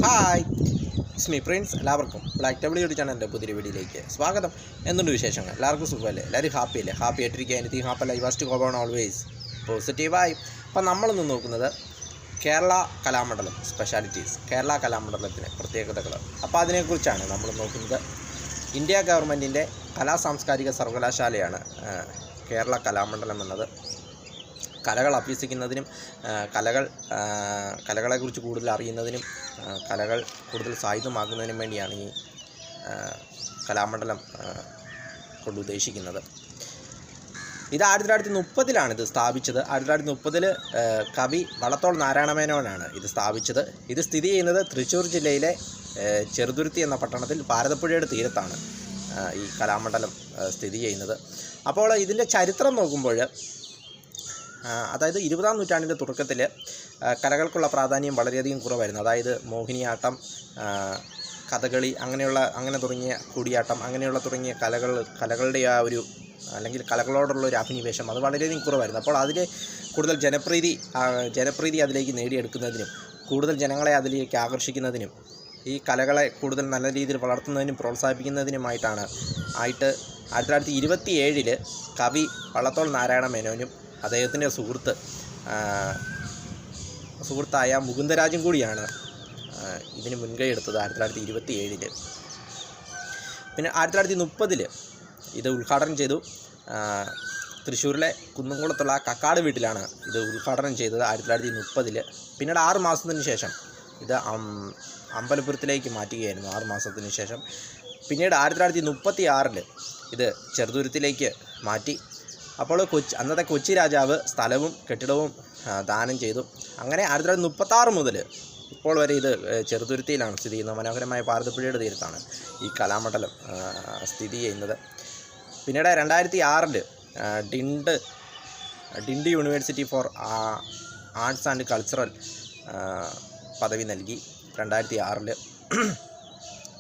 Hi, it's me Prince. എല്ലാവർക്കും black table YouTube ചാനലിൻ്റെ പുതിയ വീഡിയോയിലേക്ക് സ്വാഗതം. എന്തുണ്ട് വിശേഷങ്ങൾ? എല്ലാവർക്കും സുഖമല്ലേ? എല്ലാവരും ഹാപ്പിയല്ലേ? ഹാപ്പി ആയിട്ടിരിക്കുക. Anything happy life vast go on always പോസിറ്റീവായി. അപ്പം നമ്മളിന്ന് നോക്കുന്നത് കേരള കലാമണ്ഡലം സ്പെഷ്യാലിറ്റീസ്, കേരള കലാമണ്ഡലത്തിൻ്റെ പ്രത്യേകതകൾ. അപ്പോൾ അതിനെക്കുറിച്ചാണ് നമ്മൾ നോക്കുന്നത്. ഇന്ത്യ ഗവൺമെൻറ്റിൻ്റെ കലാ സാംസ്കാരിക സർവകലാശാലയാണ് കേരള കലാമണ്ഡലം എന്നത്. കലകൾ അഭ്യസിക്കുന്നതിനും കലകളെക്കുറിച്ച് കൂടുതൽ അറിയുന്നതിനും കലകൾ കൂടുതൽ സായുധമാക്കുന്നതിനും വേണ്ടിയാണ് ഈ കലാമണ്ഡലം കൊണ്ട് ഉദ്ദേശിക്കുന്നത്. ഇത് 1930 ഇത് സ്ഥാപിച്ചത്. 1930 കവി വള്ളത്തോൾ നാരായണമേനോനാണ് ഇത് സ്ഥാപിച്ചത്. ഇത് സ്ഥിതി ചെയ്യുന്നത് തൃശ്ശൂർ ജില്ലയിലെ ചെറുതുരുത്തി എന്ന പട്ടണത്തിൽ ഭാരതപ്പുഴയുടെ തീരത്താണ് ഈ കലാമണ്ഡലം സ്ഥിതി ചെയ്യുന്നത്. അപ്പോൾ ഇതിൻ്റെ ചരിത്രം നോക്കുമ്പോൾ, അതായത് 20-ാം നൂറ്റാണ്ടിൻ്റെ തുടക്കത്തിൽ കലകൾക്കുള്ള പ്രാധാന്യം വളരെയധികം കുറവായിരുന്നു. അതായത് മോഹിനിയാട്ടം, കഥകളി, അങ്ങനെ തുടങ്ങിയ കൂടിയാട്ടം, തുടങ്ങിയ കലകളുടെ ആ ഒരു, അല്ലെങ്കിൽ കലകളോടുള്ള ഒരു അഭിനിവേശം അത് വളരെയധികം കുറവായിരുന്നു. അപ്പോൾ അതിൽ കൂടുതൽ ജനപ്രീതി അതിലേക്ക് നേടിയെടുക്കുന്നതിനും കൂടുതൽ ജനങ്ങളെ അതിലേക്ക് ആകർഷിക്കുന്നതിനും ഈ കലകളെ കൂടുതൽ നല്ല രീതിയിൽ വളർത്തുന്നതിനും പ്രോത്സാഹിപ്പിക്കുന്നതിനുമായിട്ടാണ് 1927 കവി വള്ളത്തോൾ നാരായണ മേനോനും അദ്ദേഹത്തിൻ്റെ സുഹൃത്തായ മുകുന്ദരാജും കൂടിയാണ് ഇതിന് മുൻകൈ എടുത്തത് 1927. പിന്നെ 1930 ഇത് ഉദ്ഘാടനം ചെയ്തു. തൃശ്ശൂരിലെ കുന്നംകുളത്തുള്ള കക്കാട് വീട്ടിലാണ് ഇത് ഉദ്ഘാടനം ചെയ്തത് 1930. പിന്നീട് 6 മാസത്തിന് ശേഷം ഇത് അമ്പലപുരത്തിലേക്ക് മാറ്റുകയായിരുന്നു. 6 മാസത്തിന് ശേഷം പിന്നീട് 1936 ഇത് ചെറുതുരുത്തിലേക്ക് മാറ്റി. അപ്പോൾ അന്നത്തെ കൊച്ചി രാജാവ് സ്ഥലവും കെട്ടിടവും ദാനം ചെയ്തു. അങ്ങനെ 1936 മുതൽ ഇപ്പോൾ വരെ ഇത് ചെറുതുരുത്തിയിലാണ് സ്ഥിതി ചെയ്യുന്നത്. മനോഹരമായ ഭാരതപ്പുഴയുടെ തീരത്താണ് ഈ കലാമണ്ഡലം സ്ഥിതി ചെയ്യുന്നത്. പിന്നീട് 2006 deemed university for arts and cultural പദവി നൽകി 2006.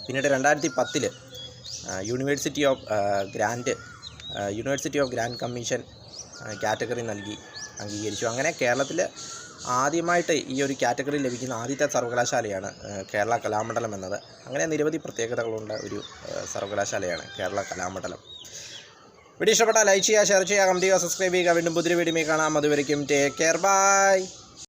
പിന്നീട് 2010 university of grand commission category നൽകി അംഗീകരിച്ചു. അങ്ങനെ കേരളത്തിൽ ആദ്യമായിട്ട് ഈ ഒരു കാറ്റഗറി ലഭിക്കുന്ന ആദ്യത്തെ സർവകലാശാലയാണ് കേരള കലാമണ്ഡലം എന്നത്. അങ്ങനെ നിരവധി പ്രത്യേകതകളുള്ള ഒരു സർവകലാശാലയാണ് കേരള കലാമണ്ഡലം. വീഡിയോ ഇഷ്ടപ്പെട്ടാൽ ലൈക്ക് ചെയ്യുക, ഷെയർ ചെയ്യുക, കമൻറ്റ് ചെയ്യുക, സബ്സ്ക്രൈബ് ചെയ്യുക. വീണ്ടും പുതിയ വീഡിയോയിൽ കാണാം. അതുവരയ്ക്കും ടേക്ക് കെയർ, ബൈ.